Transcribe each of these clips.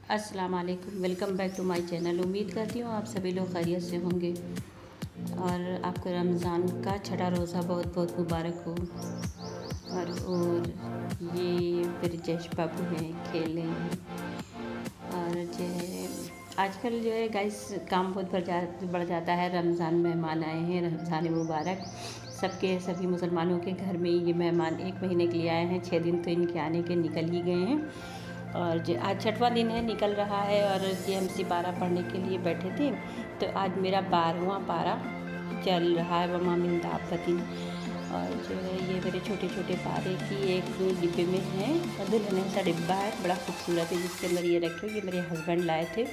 अस्सलाम वालेकुम, welcome back to my channel. उम्मीद करती हूँ आप सभी लोग खैरियत से होंगे और आपको रमज़ान का छठा रोज़ा बहुत बहुत मुबारक हो। और ये फिर जश बाबू हैं, खेल रहे हैं। और जो है आजकल जो है गाइस काम बहुत बढ़ जाता है। रमज़ान मेहमान आए हैं, रमज़ान मुबारक। सभी मुसलमानों के घर में ये मेहमान 1 महीने के लिए आए हैं। 6 दिन तो इनके आने के निकल ही गए हैं और जो आज छठवां दिन है, निकल रहा है। और JMC पारा पढ़ने के लिए बैठे थे तो आज मेरा 12वां पारा चल रहा है, वमा मिन दाब्बतिन। और जो है ये मेरे छोटे छोटे पारे की एक डिब्बे में है, दुल्हन सा डिब्बा है, बड़ा खूबसूरत है, जिसके अंदर ये रखे। ये मेरे हस्बैंड लाए थे।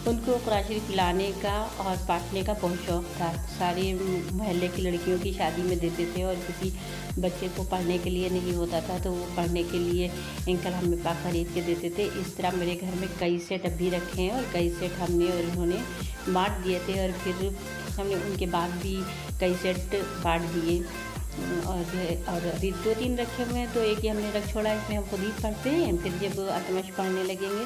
उनको कुरान शरीफ लाने का और बांटने का बहुत शौक़ था। सारी मोहल्ले की लड़कियों की शादी में देते थे और किसी बच्चे को पढ़ने के लिए नहीं होता था तो वो पढ़ने के लिए अंकल हमें पा खरीद के देते थे। इस तरह मेरे घर में कई सेट अभी रखे हैं और कई सेट हमने और उन्होंने बांट दिए थे और फिर हमने उनके बाद भी कई सेट बांट दिए। और अभी 2-3 रखे हुए हैं तो एक ही हमने रख छोड़ा। इसमें हम खुद ही पढ़ते हैं, फिर जब अतमश पढ़ने लगेंगे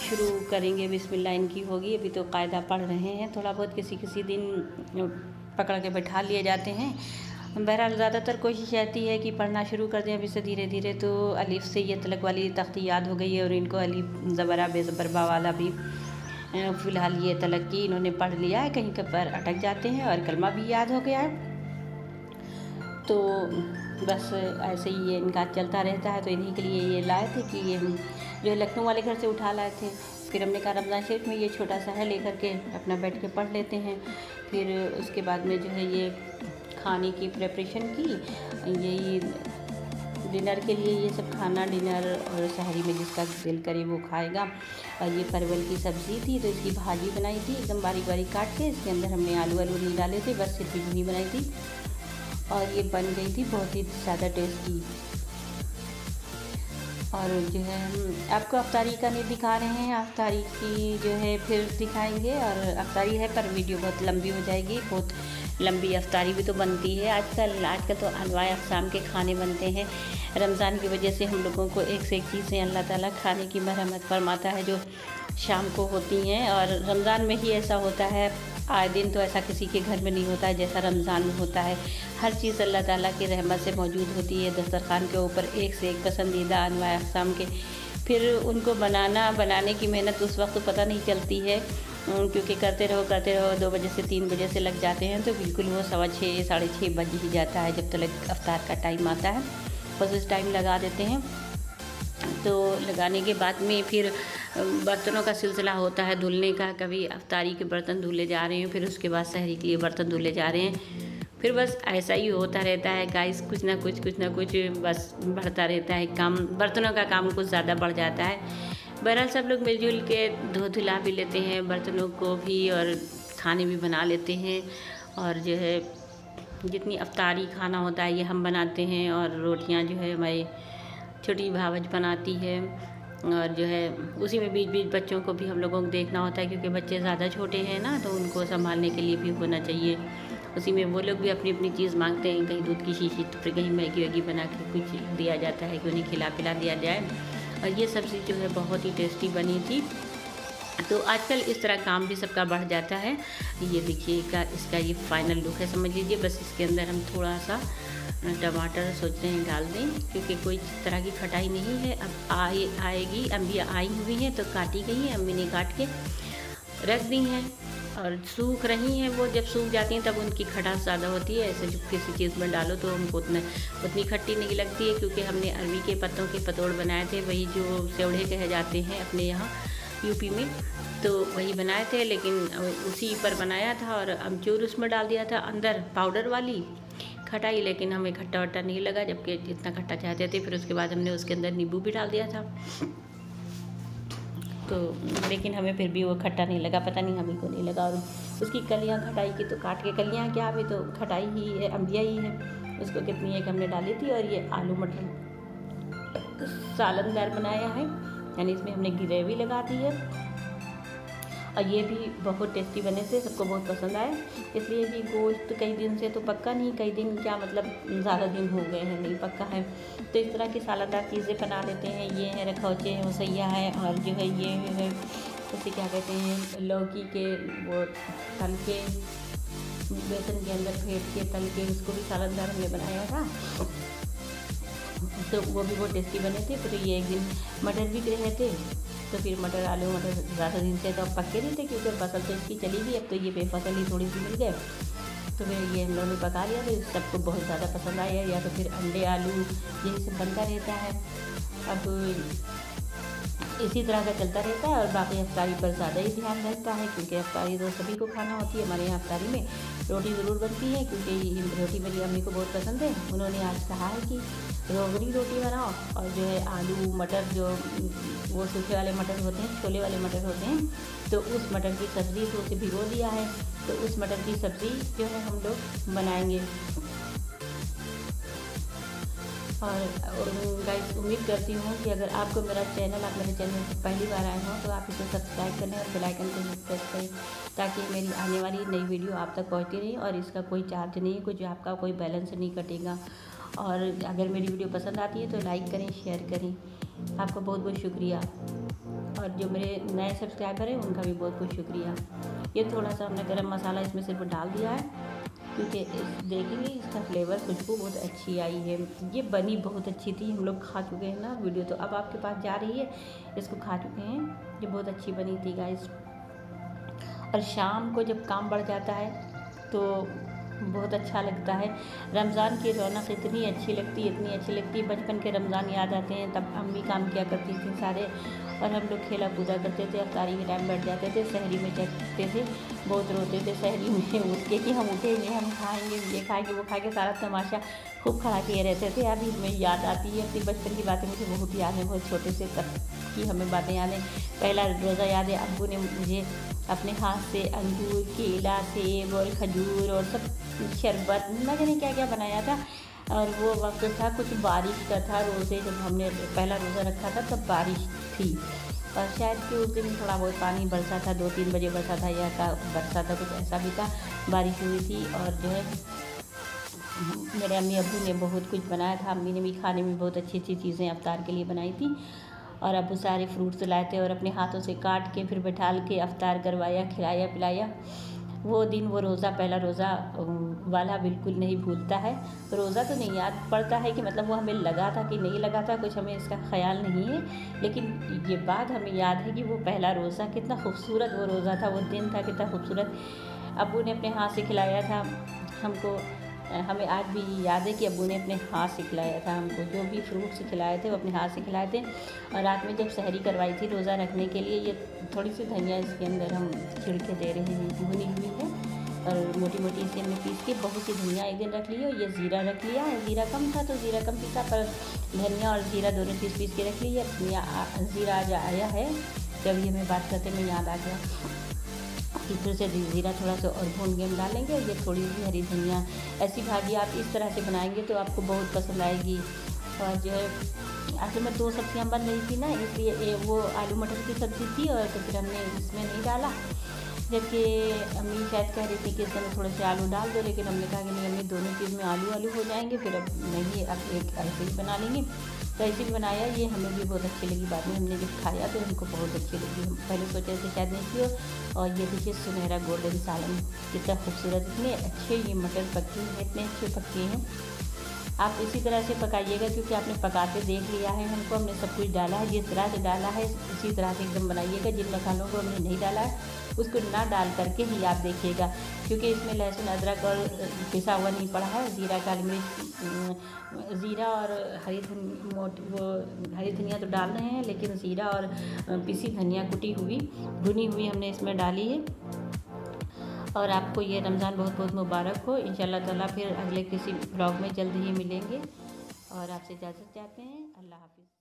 शुरू करेंगे, बिस्मिल्लाह इनकी होगी। अभी तो कायदा पढ़ रहे हैं, थोड़ा बहुत किसी दिन पकड़ के बैठा लिए जाते हैं। बहरहाल ज़्यादातर कोशिश रहती है कि पढ़ना शुरू कर दें अभी से धीरे धीरे। तो अलिफ से ये तलक वाली तख्ती याद हो गई है और इनको अलिफ ज़बरा बेज़बरबा वाला भी फ़िलहाल ये तलक की इन्होंने पढ़ लिया है। कहीं पर अटक जाते हैं और कलमा भी याद हो गया है। तो बस ऐसे ही ये इनका चलता रहता है। तो इन्हीं के लिए ये लाए थे कि ये हम जो है लखनऊ वाले घर से उठा लाए थे। फिर हमने कहा रमज़ान शरीफ में ये छोटा सा है, लेकर के अपना बैठ के पढ़ लेते हैं। फिर उसके बाद में जो है ये खाने की प्रिपरेशन की, यही डिनर के लिए ये सब खाना, डिनर और सहरी में जिसका दिल करे वो खाएगा। और ये परवल की सब्ज़ी थी तो इसकी भाजी बनाई थी एकदम बारीक बारीक काट के। इसके अंदर हमने आलू नहीं डाले थे, बस सिर्फ भुनी बनाई थी और ये बन गई थी बहुत ही ज़्यादा टेस्टी। और जो है हम आपको अफ्तारी का नहीं दिखा रहे हैं, अफ्तारी की जो है फिर दिखाएंगे। और अफ्तारी है पर वीडियो बहुत लंबी हो जाएगी, बहुत लंबी अफ्तारी भी तो बनती है। आजकल तो अनवाए अक़साम के खाने बनते हैं। रमज़ान की वजह से हम लोगों को एक से एक चीज़ें अल्लाह ताला खाने की मरहमत फरमाता है जो शाम को होती हैं। और रमज़ान में ही ऐसा होता है, आए दिन तो ऐसा किसी के घर में नहीं होता है जैसा रमज़ान में होता है। हर चीज़ अल्लाह ताला की रहमत से मौजूद होती है दस्तरखान के ऊपर, एक से एक पसंदीदा अनवाए अक़साम के। फिर उनको बनाने की मेहनत उस वक्त तो पता नहीं चलती है, क्योंकि करते रहो 2 बजे से 3 बजे से लग जाते हैं तो बिल्कुल वो 6:15 साढ़े 6 बज ही जाता है जब तक अफ्तार का टाइम आता है। बस उस टाइम लगा देते हैं। तो लगाने के बाद में फिर बर्तनों का सिलसिला होता है धुलने का। कभी अफ्तारी के बर्तन धुले जा रहे हैं, फिर उसके बाद सहरी के लिए बर्तन धुले जा रहे हैं। फिर बस ऐसा ही होता रहता है गाइस, कुछ ना कुछ बस बढ़ता रहता है काम। बर्तनों का काम कुछ ज़्यादा बढ़ जाता है। बहरहाल सब लोग मिलजुल के धुला भी लेते हैं बर्तनों को भी और खाने भी बना लेते हैं। और जो है जितनी अफ्तारी खाना होता है ये हम बनाते हैं। और रोटियां जो है हमारी छोटी भावज बनाती है। और जो है उसी में बीच बीच बच्चों को भी हम लोगों को देखना होता है, क्योंकि बच्चे ज़्यादा छोटे हैं ना, तो उनको संभालने के लिए भी होना चाहिए। उसी में वो लोग भी अपनी अपनी चीज़ मांगते हैं, कहीं दूध की शीशी तो फिर कहीं मैगी वैगी बना के कुछ दिया जाता है कि उन्हें खिला पिला दिया जाए। और ये सब्ज़ी जो है बहुत ही टेस्टी बनी थी। तो आजकल इस तरह काम भी सबका बढ़ जाता है। ये देखिएगा इसका ये फाइनल लुक है, समझ लीजिए। बस इसके अंदर हम थोड़ा सा टमाटर सोचते हैं डाल दें, क्योंकि कोई तरह की खटाई नहीं है। अब आएगी, अम्बियाँ आई हुई हैं तो काटी गई हैं, अम्मी ने काट के रख दी हैं और सूख रही हैं। वो जब सूख जाती हैं तब उनकी खटास ज़्यादा होती है। ऐसे जब किसी चीज़ में डालो तो हमको उतनी खट्टी नहीं लगती है, क्योंकि हमने अरवी के पत्तों के पतोड़ बनाए थे, वही जो सेवड़े कहे जाते हैं अपने यहाँ यूपी में, तो वही बनाए थे। लेकिन उसी पर बनाया था और अमचूर उसमें डाल दिया था अंदर, पाउडर वाली खटाई। लेकिन हमें खट्टा वट्टा नहीं लगा, जबकि जितना खट्टा चाहते थे। फिर उसके बाद हमने उसके अंदर नींबू भी डाल दिया था, तो लेकिन हमें फिर भी वो खट्टा नहीं लगा, पता नहीं हमें को नहीं लगा। और उसकी कलियाँ खटाई की तो काट के, कलियाँ क्या, अभी तो खटाई ही है, अम्बिया ही है। उसको कितनी एक हमने डाली थी। और ये आलू मटर सालनदार बनाया है, यानी इसमें हमने ग्रेवी लगा दी है। और ये भी बहुत टेस्टी बने थे, सबको बहुत पसंद आए। इसलिए कि गोश्त कई दिन से तो पक्का नहीं, कई दिन क्या मतलब ज़्यादा दिन हो गए हैं नहीं पक्का है, तो इस तरह की सालादार चीज़ें बना लेते हैं। ये है रखौचे हैं, वसैया है, और जो है ये है उसे क्या कहते हैं, लौकी के वो तल के बेसन के अंदर फेंट के तल के उसको भी सालादार हमने बनाया था, तो वो भी बहुत टेस्टी बने थे। फिर ये एक दिन मटर भी रहे थे, तो फिर मटर ज़्यादा दिन से तो अब पक्के नहीं थे क्योंकि फसल तो इसकी चली गई, अब तो ये बेफसल ही थोड़ी सी मिल गए, तो फिर ये हम लोगों ने पका लिया। तो सबको बहुत ज़्यादा पसंद आया, या तो फिर अंडे आलू यही सब बनता रहता है। अब इसी तरह का चलता रहता है, और बाकी अफ्तारी पर ज़्यादा ही ध्यान रहता है क्योंकि अफ्तारी तो सभी को खाना होती है। हमारे यहाँ अफ्तारी में रोटी ज़रूर बनती है क्योंकि रोटी मेरी अम्मी को बहुत पसंद है। उन्होंने आज कहा है कि रोगनी रोटी बनाओ, और जो है आलू मटर जो वो सूखे वाले मटर होते हैं, छोले वाले मटर होते हैं, तो उस मटर की सब्ज़ी तो उसे भिगो दिया है, तो उस मटर की सब्ज़ी जो है हम लोग बनाएंगे। और गाइस उम्मीद करती हूँ कि अगर आपको मेरा चैनल, आप मेरे चैनल पर पहली बार आए हों तो आप इसे सब्सक्राइब करें और बेल आइकन को प्रेस करें, ताकि मेरी आने वाली नई वीडियो आप तक पहुँचती रहे। और इसका कोई चार्ज नहीं है, कुछ आपका कोई बैलेंस नहीं कटेगा। और अगर मेरी वीडियो पसंद आती है तो लाइक करें, शेयर करें। आपका बहुत बहुत शुक्रिया, और जो मेरे नए सब्सक्राइबर हैं उनका भी बहुत बहुत शुक्रिया। ये थोड़ा सा हमने गरम मसाला इसमें सिर्फ डाल दिया है क्योंकि देखेंगे इसका फ्लेवर, खुशबू बहुत अच्छी आई है। ये बनी बहुत अच्छी थी, हम लोग खा चुके हैं ना वीडियो, तो अब आपके पास जा रही है, इसको खा चुके हैं। ये बहुत अच्छी बनी थी गाइस। और शाम को जब काम बढ़ जाता है तो बहुत अच्छा लगता है। रमज़ान की रौनक इतनी अच्छी लगती है, इतनी अच्छी लगती है। बचपन के रमज़ान याद आते हैं, तब अम्मी काम किया करती थी सारे, और हम लोग खेला कूदा करते थे। अफ्तारी के टाइम बैठ जाते थे, सहरी में चखते थे, बहुत रोते थे सहरी में उठ के कि हम उठेंगे, हम खाएंगे, ये खाएंगे, वो खाएंगे, सारा तमाशा खूब खड़ा किए रहते थे। अभी हमें याद आती है अपनी बचपन की बातें, मुझे बहुत याद है, बहुत छोटे से तब की हमें बातें याद हैं। पहला रोज़ा याद है, अब्बू ने मुझे अपने हाथ से अंगूर, केला, सेब और खजूर और सब शरबत न जाने क्या क्या बनाया था। और वो वक्त था कुछ बारिश का था, रोज़े जब हमने पहला रोज़ा रखा था तब बारिश थी, और शायद कि उस दिन थोड़ा बहुत पानी बरसा था, 2-3 बजे बरसा था या का बरसा था, कुछ ऐसा भी था, बारिश हुई थी। और जो है मेरे अम्मी अब्बू ने बहुत कुछ बनाया था, अम्मी ने भी खाने में बहुत अच्छी अच्छी चीज़ें अफ्तार के लिए बनाई थी, और अब्बू सारे फ्रूट्स लाए थे और अपने हाथों से काट के फिर बैठाल के अफ्तार करवाया, खिलाया पिलाया। वो दिन, वो रोज़ा, पहला रोज़ा वाला बिल्कुल नहीं भूलता है। रोज़ा तो नहीं याद पड़ता है कि मतलब वो हमें लगा था कि नहीं लगा था, कुछ हमें इसका ख्याल नहीं है, लेकिन ये बात हमें याद है कि वो पहला रोज़ा कितना खूबसूरत वो रोज़ा था, वो दिन था कितना खूबसूरत। अब्बू ने अपने हाथ से खिलाया था हमको, हमें आज भी याद है कि अब्बू ने अपने हाथ से खिलाया था हमको, जो भी फ्रूट्स खिलाए थे वो अपने हाथ से खिलाए थे। और रात में जब सहरी करवाई थी रोज़ा रखने के लिए, ये थोड़ी सी धनिया इसके अंदर हम छिड़के दे रहे हैं, भुनी हुई है, और मोटी मोटी इसे हमने पीस के बहुत सी धनिया एक दिन रख ली, और ये ज़ीरा रख लिया है। ज़ीरा कम था तो ज़ीरा कम पीसा, पर धनिया और ज़ीरा दोनों चीज़ पीस के रख ली है। धनिया ज़ीरा आज आया है, जब ये हमें बात करते में याद आ गया कि फिर से ज़ीरा थोड़ा सा और भून के हम डालेंगे, और ये थोड़ी सी हरी धनिया। ऐसी भाजी आप इस तरह से बनाएंगे तो आपको बहुत पसंद आएगी। और जो है आखिर में 2 सब्जियां बन रही थी ना, इसलिए वो आलू मटर की सब्ज़ी थी, और तो फिर हमने इसमें नहीं डाला, जबकि अम्मी शायद कह रही थी कि इसमें थोड़े से आलू डाल दो, लेकिन हमने कहा कि नहीं अम्मी, दोनों चीज़ में आलू आलू हो जाएंगे, फिर अब नहीं, अब एक ऐसे ही बना लेंगे। तो ऐसे ही बनाया, ये हमें भी बहुत अच्छी लगी। बाद में हमने जब खाया तो हमको बहुत अच्छी लगी, हम पहले सोचे थे शायद नहीं थी। और ये देखिए सुनहरा गोल्डन सालन, कितना खूबसूरत, इतने अच्छे ये मटर पके हैं, इतने अच्छे पके हैं। आप इसी तरह से पकाइएगा, क्योंकि आपने पकाते देख लिया है, हमने सब कुछ डाला है, जिस तरह से डाला है उसी तरह से एकदम बनाइएगा। जिन मसालों को हमने नहीं डाला है उसको ना डाल करके ही आप देखिएगा, क्योंकि इसमें लहसुन अदरक और पिसा हुआ नहीं पड़ा है। ज़ीरा, काली मिर्च, ज़ीरा और हरी धनिया तो डाल रहे हैं, लेकिन ज़ीरा और पिसी धनिया कुटी हुई भुनी हुई हमने इसमें डाली है। और आपको ये रमज़ान बहुत बहुत मुबारक हो। इंशाअल्लाह ताला फिर अगले किसी ब्लॉग में जल्द ही मिलेंगे, और आपसे इजाज़त चाहते हैं। अल्लाह हाफ़िज़।